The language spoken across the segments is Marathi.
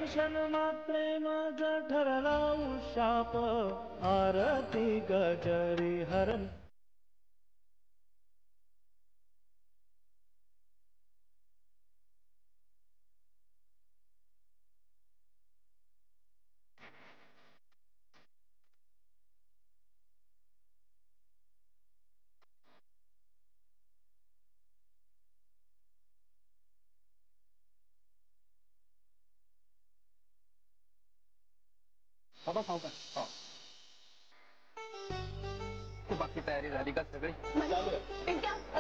दर्शन मात्रे माझा ठरला उशाप, आरती गजरी हरण. बाबा खाऊ का? बाकी तयारी झाली का सगळी?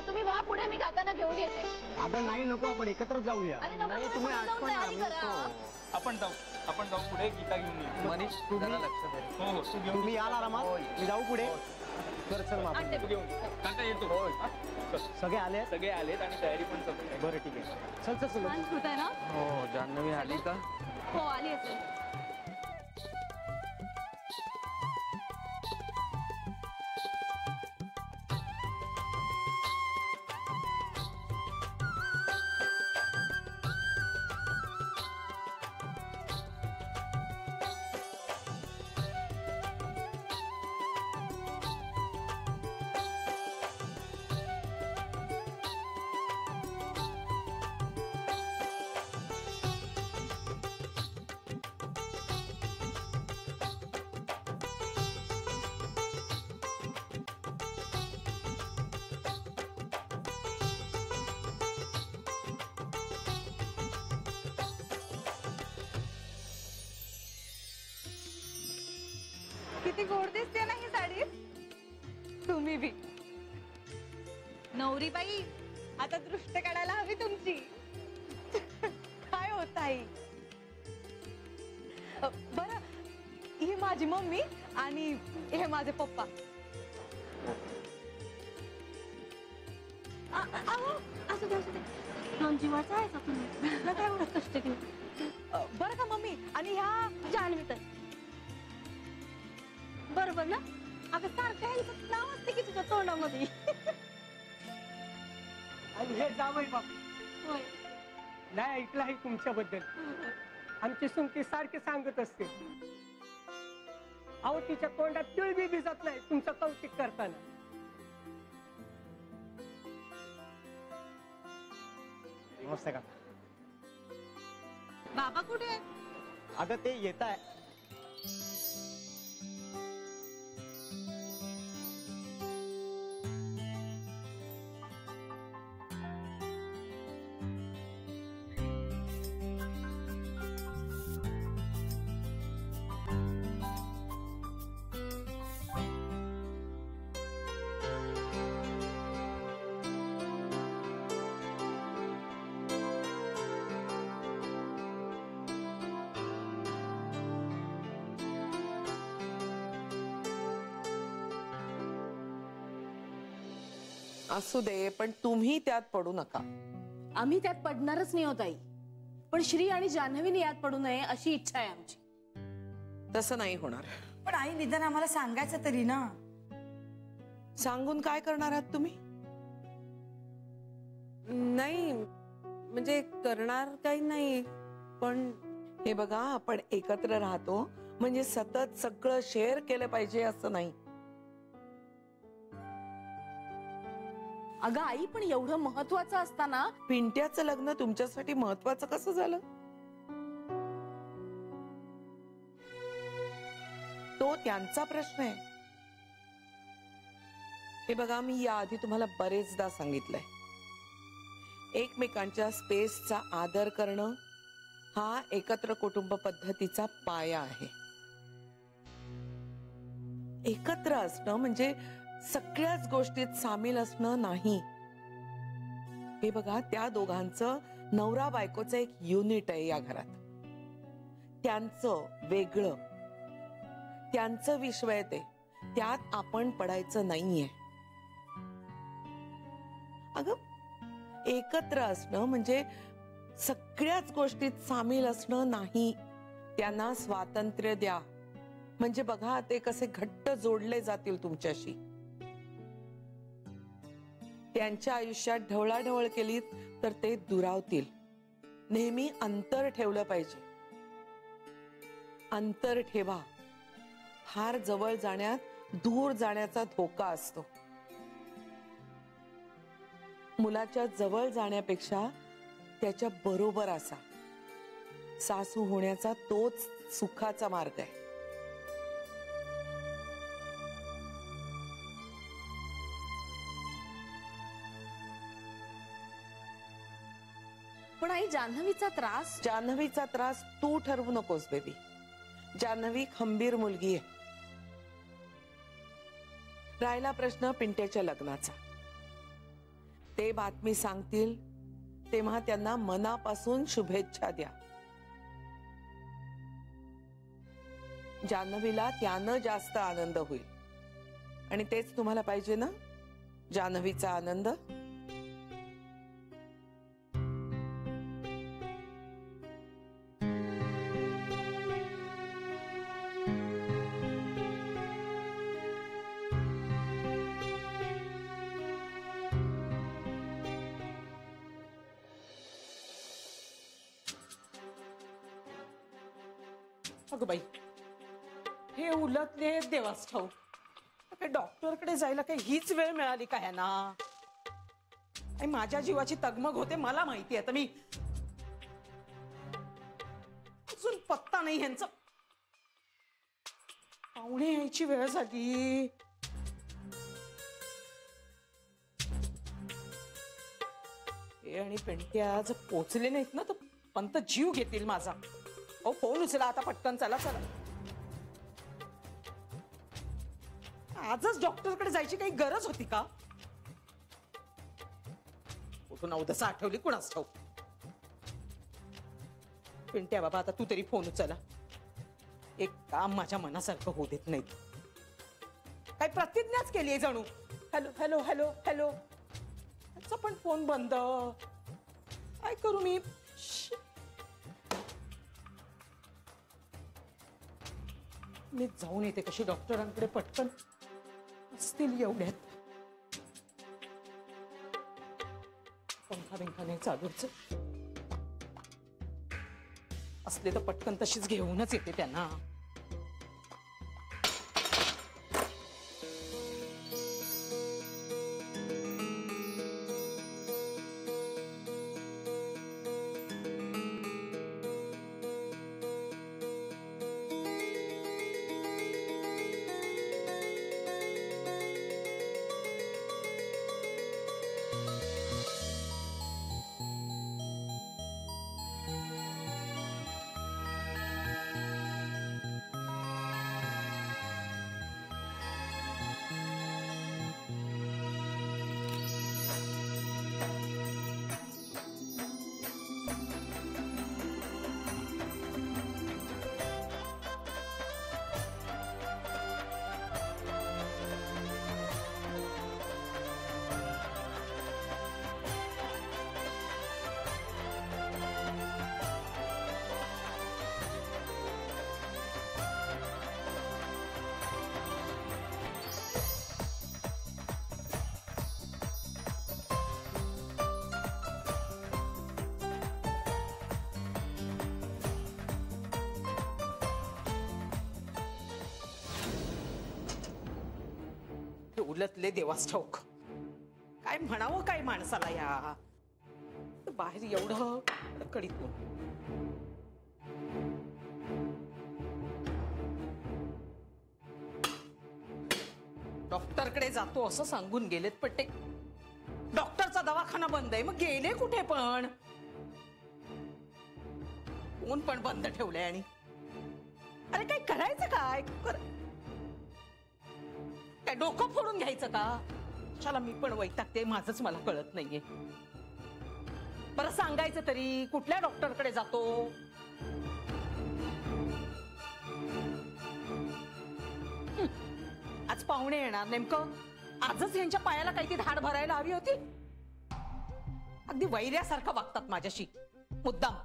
तुम्ही व्हा पुढे, मी काकांना घेऊन येते. आता नाही, नको, आपण एकत्र जाऊया. तुम्ही आपण जाऊ पुढे, गीता घेऊन येऊ. मनीष तुम्ही लक्ष द्या. हो हो, तुम्ही याल आरामात, मी जाऊ पुढे. तर चल मग काका येतो. सगळे आलेत आणि तयारी पण सगळी. बरं ठीक आहे, चल चल चल. होत आहे ना? हो, जान्हवी आली का? हो आली असेल. किती गोड दिसते ना ही साडी. तुम्ही बी नवरी बाई, आता दृष्ट काढायला हवी तुमची. काय होत आहे? बरं, ही माझी मम्मी आणि हे माझे पप्पा. असं दे जीवाचा आहे का तुम्ही? काय एवढं कष्ट घेऊ. बरं का मम्मी, आणि ह्या जान्हवी तर बरोबर ना? अगं सारखं ह्यांचं नाव असते की तुझ्या तोंडामध्ये. आणि हे जावई बाप होय. नाही ऐकलं आहे तुमच्याबद्दल. आमची सुनती सारखे सांगत असते, अहो तिच्या तोंडात तिळ बी भिजत नाही तुमचं कौतुक करताना. नमस्ते का? बाबा कुठे? अगं ते येत आहे. असू दे, पण तुम्ही त्यात पडू नका. आम्ही त्यात पडणारच नाही होत आई, पण श्री आणि जान्हवीने यात पडू नये अशी इच्छा आहे आमची. तसं नाही होणार. पण आई निदान आम्हाला सांगायचं तरी ना. सांगून काय करणार आहात तुम्ही? नाही म्हणजे करणार काही नाही, पण हे बघा, आपण एकत्र राहतो म्हणजे सतत सगळं शेअर केलं पाहिजे असं नाही. अगं आई, पण एवढं महत्वाचं असताना पिंट्याचं लग्न तुमच्यासाठी महत्वाचं कसं झालं? तो त्यांचा प्रश्न आहे. हे बघा, मी याआधी तुम्हाला बरेचदा सांगितलंय, एकमेकांच्या स्पेसचा आदर करणं हा एकत्र कुटुंब पद्धतीचा पाया आहे. एकत्र असणं म्हणजे सगळ्याच गोष्टीत सामील असणं नाही. हे बघा, त्या दोघांचं नवरा बायकोचं एक युनिट आहे या घरात. त्यांचं वेगळं, त्यांचं विश्व आहे ते, त्यात आपण पडायचं नाहीये. अगं, एकत्र असणं म्हणजे सगळ्याच गोष्टीत सामील असणं नाही. त्यांना स्वातंत्र्य द्या, म्हणजे बघा ते कसे घट्ट जोडले जातील तुमच्याशी. त्यांच्या आयुष्यात ढवळाढवळ केलीत तर ते दुरावतील. नेहमी अंतर ठेवलं पाहिजे. अंतर ठेवा. फार जवळ जाण्यात दूर जाण्याचा धोका असतो. मुलाच्या जवळ जाण्यापेक्षा त्याच्या बरोबर असा. सासू होण्याचा तोच सुखाचा मार्ग आहे. पण आई, जान्हवीचा त्रास. जान्हवीचा त्रास तू ठरवू नकोस बेबी. जान्हवी खंबीर मुलगी आहे. राहिला प्रश्न पिंट्याच्या लग्नाचा. ते बातमी सांगतील तेव्हा त्यांना मनापासून शुभेच्छा द्या. जान्हवीला त्यानं जास्त आनंद होईल. आणि तेच तुम्हाला पाहिजे ना, जान्हवीचा आनंद. अगं बाई, हे उलटले देवास ठाऊक. डॉक्टरकडे जायला काही हीच वेळ मिळाली का ह्यांना? माझ्या जीवाची तगमग होते, मला माहिती आहे. आता मी अजून पत्ता नाही ह्यांचा. पाहुणे यायची वेळ झाली. हे आणि पेंट्या आज पोचले नाहीत ना तर पंत जीव घेतील माझा. ओ फोन उचला आता पटकन. चला चला. आजच डॉक्टरकडे जायची काही गरज होती का? कुठून अवदसा आठवली कुणास ठाऊक. पिंट्या बाबा, आता तू तरी फोन उचला. एक काम माझ्या मनासारखं होऊ देत नाही. काही प्रतिज्ञाच केली आहे जणू. Hello hello hello hello. त्याचा पण फोन बंद. काय करू मी? मी जाऊन येते कशी डॉक्टरांकडे पटकन. असतील एवढ्यात. पंखा बिंखा नाही चालूच. असले तर पटकन तशीच घेऊनच येते त्यांना. उलटले देवास ठाऊक. काय म्हणावं काय माणसाला या. बाहेर एवढं कडकडीत. डॉक्टरकडे जातो असं सांगून गेलेत, पण ते डॉक्टरचा दवाखाना बंद आहे. मग गेले कुठे? पण फोन पण बंद ठेवलंय. आणि अरे काय करायचं? काय काय डोकं फोडून घ्यायचं का? चला मी पण वैतागते. माझंच मला कळत नाहीये. बरं सांगायचं तरी कुठल्या डॉक्टरकडे जातो? आज पाहुणे येणार. नेमकं आजच यांच्या पायाला काही ती धाड भरायला हवी होती. अगदी वैऱ्यासारखं वागतात माझ्याशी. मुद्दाम.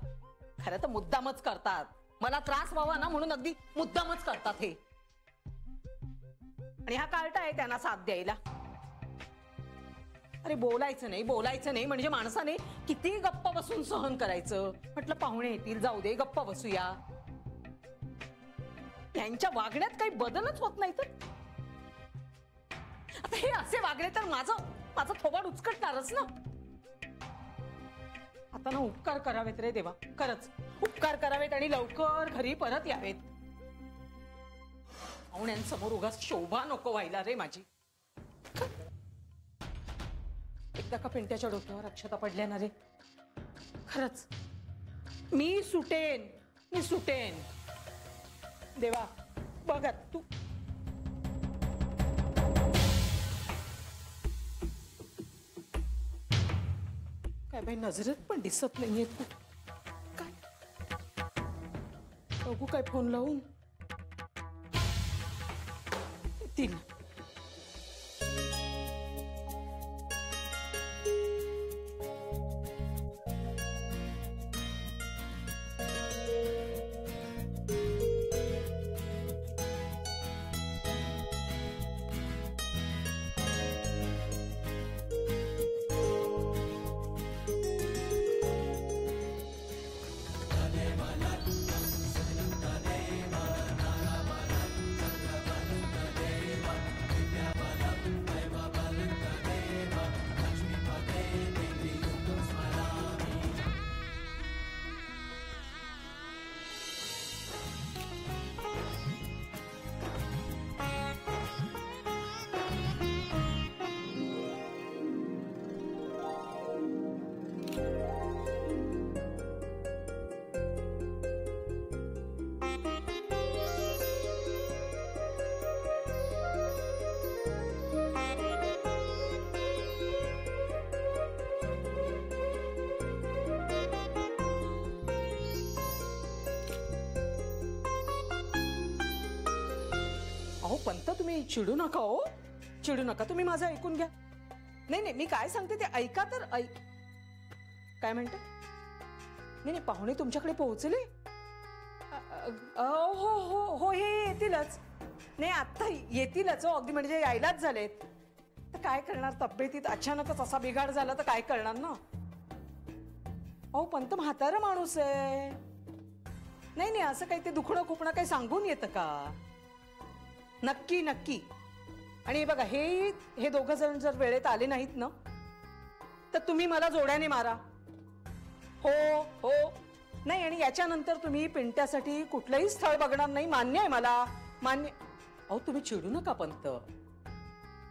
खरं तर मुद्दामच करतात. मला त्रास व्हावा ना म्हणून अगदी मुद्दामच करतात हे. आणि हा कार्टा आहे त्यांना साथ द्यायला. अरे बोलायचं नाही म्हणजे माणसाने किती गप्प बसून सहन करायचं. म्हटलं पाहुणे येतील, जाऊ दे, गप्प बसूया. त्यांच्या वागण्यात काही बदलच होत नाही तर आता हे असे वागले तर माझं थोबाड उचकटणारच ना. आता ना उपकार करावेत रे देवा, खरंच उपकार करावेत आणि लवकर घरी परत यावेत. पाहुण्यांसमोर उगाच शोभा नको व्हायला रे माझी. एकदा का पिंट्याच्या डोक्यावर अक्षता पडल्या ना रे, खरंच मी सुटेन. देवा बघा तू. काय बाई नजरेत पण दिसत नाहीये तू. काय बघू काय फोन लावून तीन. अहो पंत तुम्ही चिडू नका. हो चिडू नका, तुम्ही माझं ऐकून घ्या. नाही मी काय सांगते ते ऐका तर. काय म्हणते? नाही पाहुणे तुमच्याकडे पोहोचले? हो हे येतीलच. नाही आता येतीलच. अगदी म्हणजे यायलाच झालेत. तर काय करणार, तब्येतीत अचानकच असा बिघाड झाला तर काय करणार ना. अहो पंत म्हातारा माणूस आहे. नाही असं काही ते दुखणं खुपणं काही सांगून येतं का. नक्की. आणि बघा हे दोघं जण जर वेळेत आले नाहीत ना तर तुम्ही मला जोड्याने मारा. हो नाही. आणि याच्यानंतर तुम्ही पिंट्यासाठी कुठलंही स्थळ बघणार नाही. मान्य आहे मला, मान्य. अहो तुम्ही चिडू नका पंत.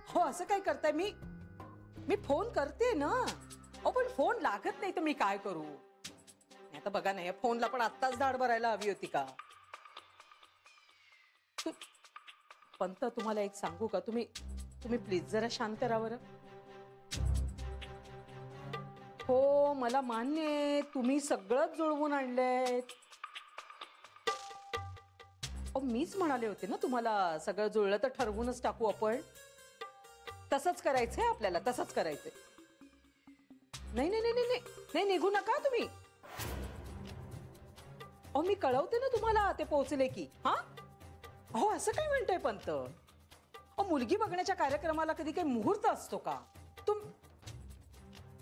हो असं काय करताय. मी फोन करते ना. अहो पण फोन लागत नाही तर मी काय करू. आता बघा ना या फोनला पण आत्ताच धाड भरायला हवी होती का. पंत तुम्हाला एक सांगू का. तुम्ही प्लीज जरा शांत राहा बरं. हो मला मान्य आहे तुम्ही सगळंच जुळवून आणलंय. मीच म्हणाले होते ना तुम्हाला सगळं जुळलं तर ठरवूनच टाकू आपण. तसंच करायचंय आपल्याला, तसंच करायचंय. नाही निघू नका तुम्ही. मी कळवते ना तुम्हाला ते पोहोचले की. हा हो असं काय म्हणतोय पंत. मुलगी बघण्याच्या कार्यक्रमाला कधी काही मुहूर्त असतो का.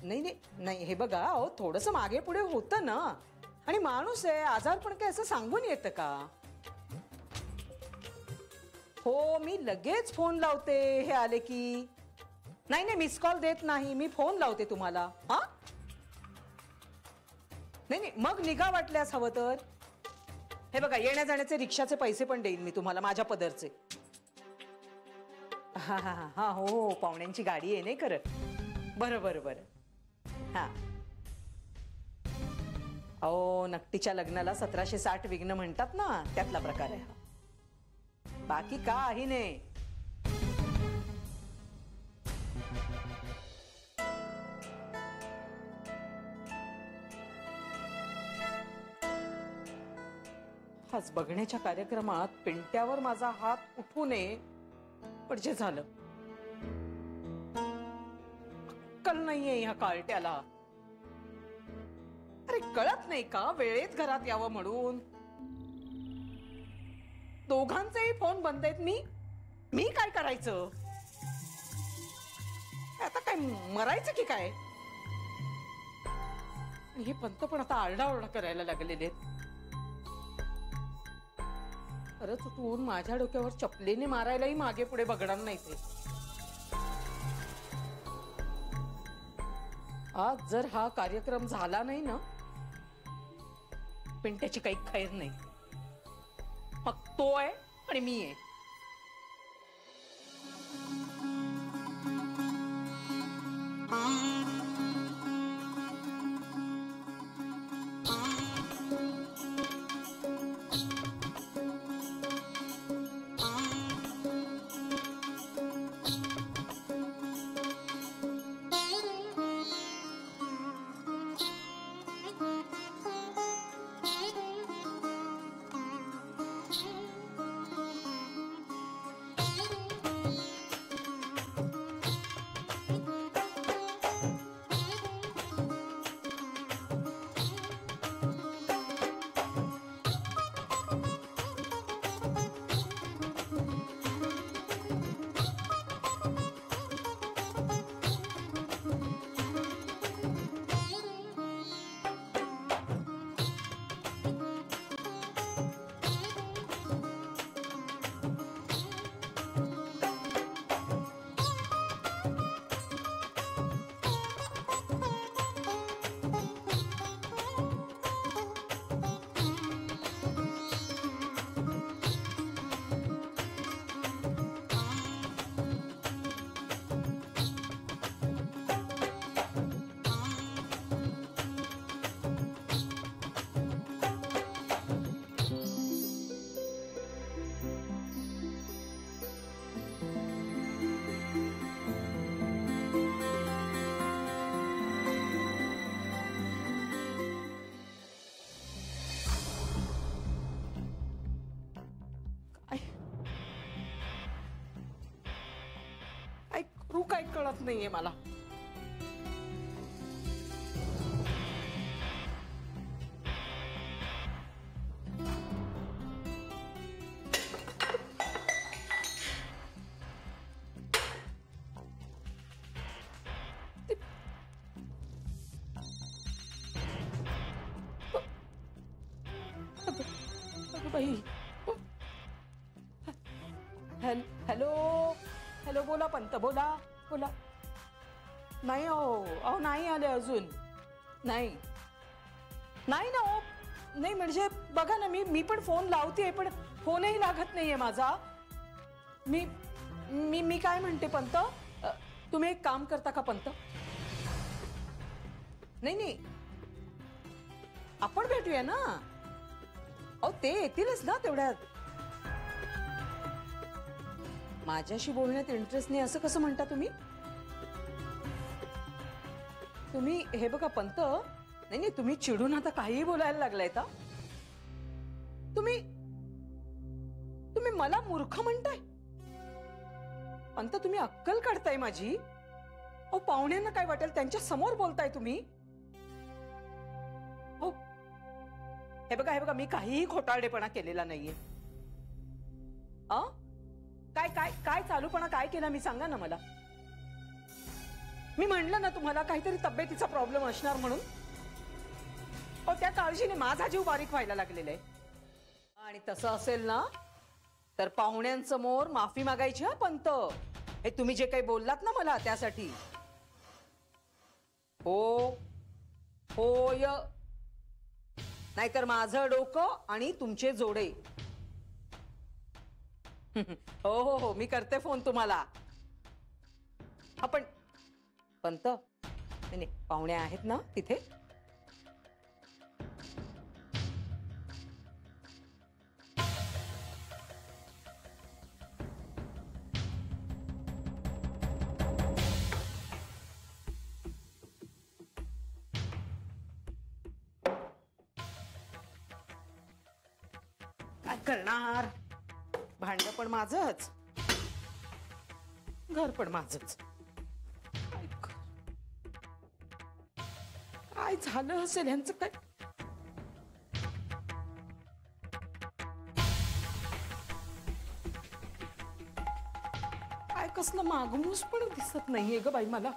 नाही हे बघा. थोडस मागे पुढे होतं ना. आणि माणूस आहे, आजारपण काय असं सांगून येतं का. हो मी लगेच फोन लावते हे आले की. नाही मिस कॉल देत नाही मी, फोन लावते तुम्हाला. हा नाही मग निघा वाटल्यास हवं तर. हे बघा येण्या जाण्याचे रिक्षाचे पैसे पण देईन मी तुम्हाला माझ्या पदरचे. हा हो पाहुण्यांची गाडी आहे नाही करत. बरं हा. अहो नकटीच्या लग्नाला 1760 विघ्न म्हणतात ना, त्यातला प्रकार आहे हा. बाकी काही नाही. आज बघण्याच्या कार्यक्रमात पिंट्यावर माझा हात उठू नये पण जे झालं. अक्कल नाहीये ह्या कार्ट्याला. अरे कळत नाही का वेळेत घरात यावं म्हणून. दोघांचेही फोन बंद आहेत. मी काय करायचं. आता काय मरायचं की काय. हे पंत पण आता आरडाओरडा करायला लागलेले आहेत. खरंच उठून माझ्या डोक्यावर चपलेने मारायलाही मागे पुढे बघणार नाही ते. आज जर हा कार्यक्रम झाला नाही ना, पण त्याची काही खैर नाही. मग तो आहे आणि मी आहे. काय कळत नाहीये मला. बाई, हॅलो हॅलो, बोला पंत, बोला बोला. नाही अहो नाही आले अजून. नाही नाही ना हो. नाही म्हणजे बघा ना, मी पण फोन लावते पण फोनही लागत नाहीये माझा. मी मी मी काय म्हणते पंत, तुम्ही एक काम करता का पंत? नाही नाही, आपण भेटूया ना. अहो ते येतीलच ना तेवढ्यात. माझ्याशी बोलण्यात इंटरेस्ट नाही असं कसं म्हणता तुम्ही? तुम्ही हे बघा पंत, नाही नाही, तुम्ही चिडून आता काहीही बोलायला लागलाय का? तुम्ही तुम्ही मला मूर्ख म्हणताय पंत? तुम्ही अक्कल काढताय माझी? अहो पाहुण्यांना काय वाटेल त्यांच्या समोर बोलताय तुम्ही. हो हे बघा मी काहीही खोटारडेपणा केलेला नाहीये. काय काय काय चालूपणा काय केला मी, सांगा ना मला. मी म्हणलं ना तुम्हाला काहीतरी तब्येतीचा प्रॉब्लेम असणार म्हणून. अहो त्या काळजीने माझा जीव बारीक व्हायला लागलेला आहे. आणि तसं असेल ना तर पाहुण्यांसमोर माफी मागायची हा पंत. हे तुम्ही जे काही बोललात ना मला त्यासाठी. हो होय, नाहीतर माझं डोकं आणि तुमचे जोडे. हो हो हो, मी करते फोन तुम्हाला. आपण पंत, नाही पाहुणे आहेत ना तिथे. काय करणार, भांड पण माझंच, घर पण माझंच. काय झालं असेल यांचं काय? काय कसलं मागमूस पण दिसत नाहीये ग बाई मला.